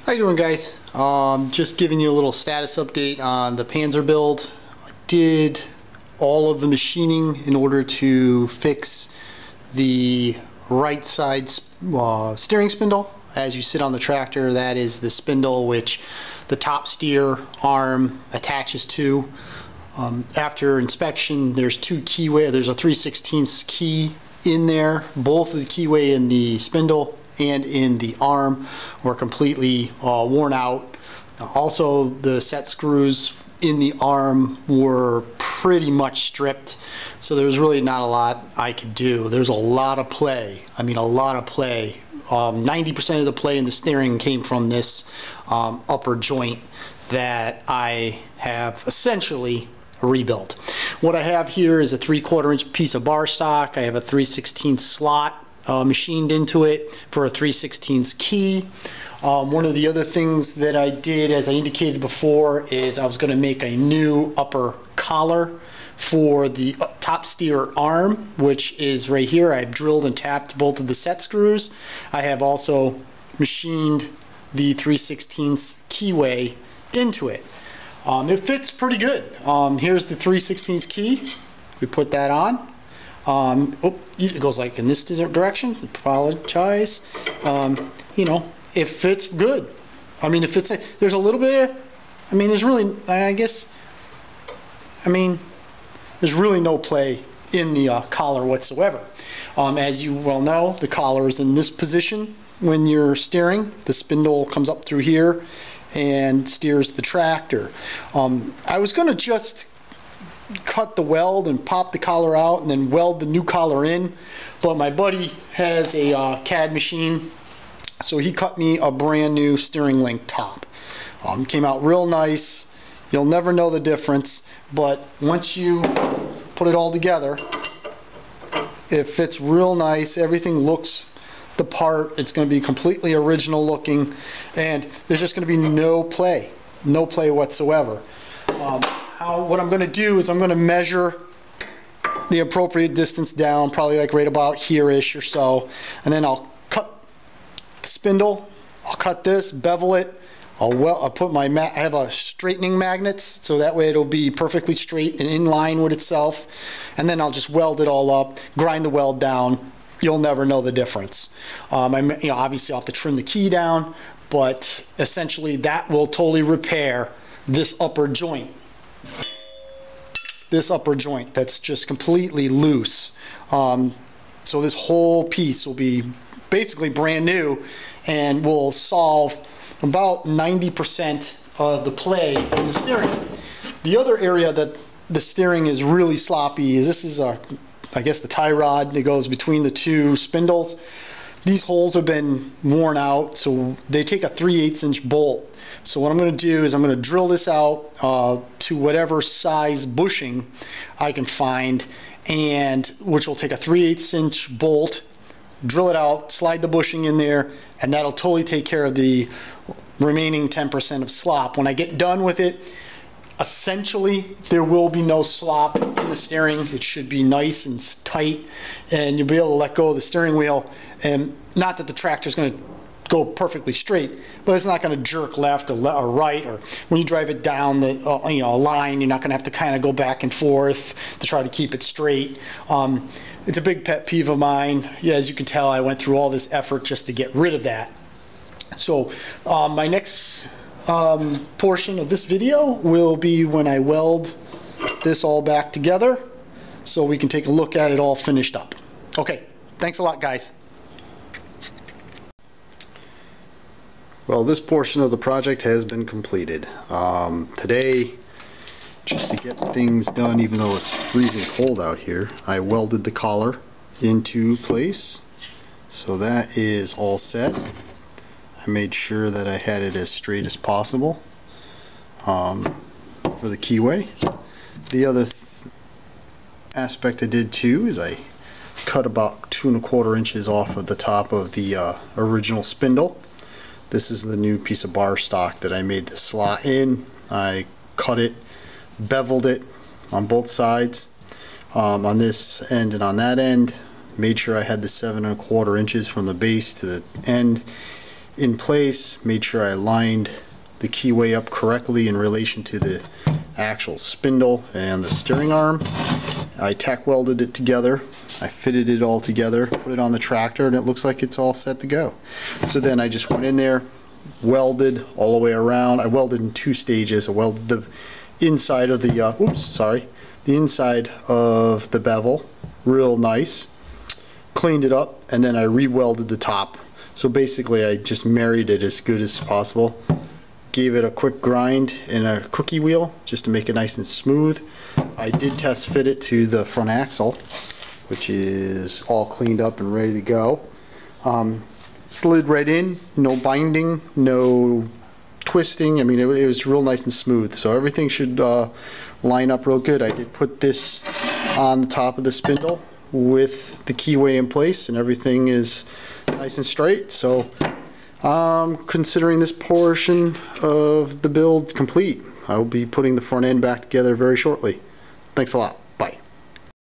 How you doing, guys? Just giving you a little status update on the Panzer build. I did all of the machining in order to fix the right side steering spindle. As you sit on the tractor, that is the spindle which the top steer arm attaches to. After inspection, there's two keyway. There's a 3/16 key in there. Both of the keyway in the spindle and in the arm were completely worn out. Also, the set screws in the arm were pretty much stripped, so there was really not a lot I could do. There's a lot of play. I mean, a lot of play. 90% of the play in the steering came from this upper joint that I have essentially rebuilt. What I have here is a 3/4 inch piece of bar stock. I have a 3/16 slot machined into it for a 3/16 key. One of the other things that I did, as I indicated before, is I was going to make a new upper collar for the top steer arm, which is right here. I've drilled and tapped both of the set screws. I have also machined the 3/16 keyway into it. It fits pretty good. Here's the 3/16 key. We put that on. It goes like in this direction. Apologize. You know, it fits good. I mean, it fits. There's a little bit. I mean, there's really. I guess. I mean, there's really no play in the collar whatsoever. As you well know, the collar is in this position when you're steering. The spindle comes up through here and steers the tractor. I was going to just cut the weld and pop the collar out and then weld the new collar in, but my buddy has a CAD machine, so he cut me a brand new steering link top. Came out real nice. You'll never know the difference, but once you put it all together, it fits real nice. Everything looks the part. It's going to be completely original looking, and there's just going to be no play whatsoever. What I'm going to do is I'm going to measure the appropriate distance down, probably like right about here-ish or so, and then I'll cut the spindle. I'll cut this, bevel it. I'll put my I have a straightening magnets, so that way it'll be perfectly straight and in line with itself, and then I'll just weld it all up, grind the weld down. You'll never know the difference. Obviously I'll have to trim the key down, but essentially that will totally repair this upper joint. This upper joint that's just completely loose. So this whole piece will be basically brand new and will solve about 90% of the play in the steering. The other area that the steering is really sloppy is this is I guess the tie rod that goes between the two spindles. These holes have been worn out, so they take a 3/8 inch bolt. So what I'm going to do is I'm going to drill this out to whatever size bushing I can find, and which will take a 3/8 inch bolt, drill it out, slide the bushing in there, and that'll totally take care of the remaining 10% of slop. When I get done with it, essentially there will be no slop in the steering. It should be nice and tight, and you'll be able to let go of the steering wheel. And not that the tractor's going to go perfectly straight, but it's not going to jerk left or right, or when you drive it down the line, you're not going to have to kind of go back and forth to try to keep it straight. It's a big pet peeve of mine. Yeah, as you can tell, I went through all this effort just to get rid of that. So my next portion of this video will be when I weld this all back together, so we can take a look at it all finished up. Okay, thanks a lot, guys. Well, this portion of the project has been completed. Today, just to get things done, even though it's freezing cold out here, I welded the collar into place, so that is all set. I made sure that I had it as straight as possible for the keyway. The other aspect I did too is I cut about 2 1/4 inches off of the top of the original spindle. This is the new piece of bar stock that I made the slot in. I cut it, beveled it on both sides, on this end and on that end. Made sure I had the 7 1/4 inches from the base to the end in place, made sure I lined the keyway up correctly in relation to the actual spindle and the steering arm. I tack welded it together. I fitted it all together, put it on the tractor, and it looks like it's all set to go. So then I just went in there, welded all the way around. I welded in 2 stages. I welded the inside of the the inside of the bevel real nice, cleaned it up, and then I re-welded the top. So basically I just married it as good as possible. Gave it a quick grind in a cookie wheel just to make it nice and smooth. I did test fit it to the front axle, which is all cleaned up and ready to go. Slid right in, no binding, no twisting. I mean, it was real nice and smooth, so everything should line up real good. I did put this on the top of the spindle with the keyway in place, and everything is nice and straight. So considering this portion of the build complete, I will be putting the front end back together very shortly. Thanks a lot.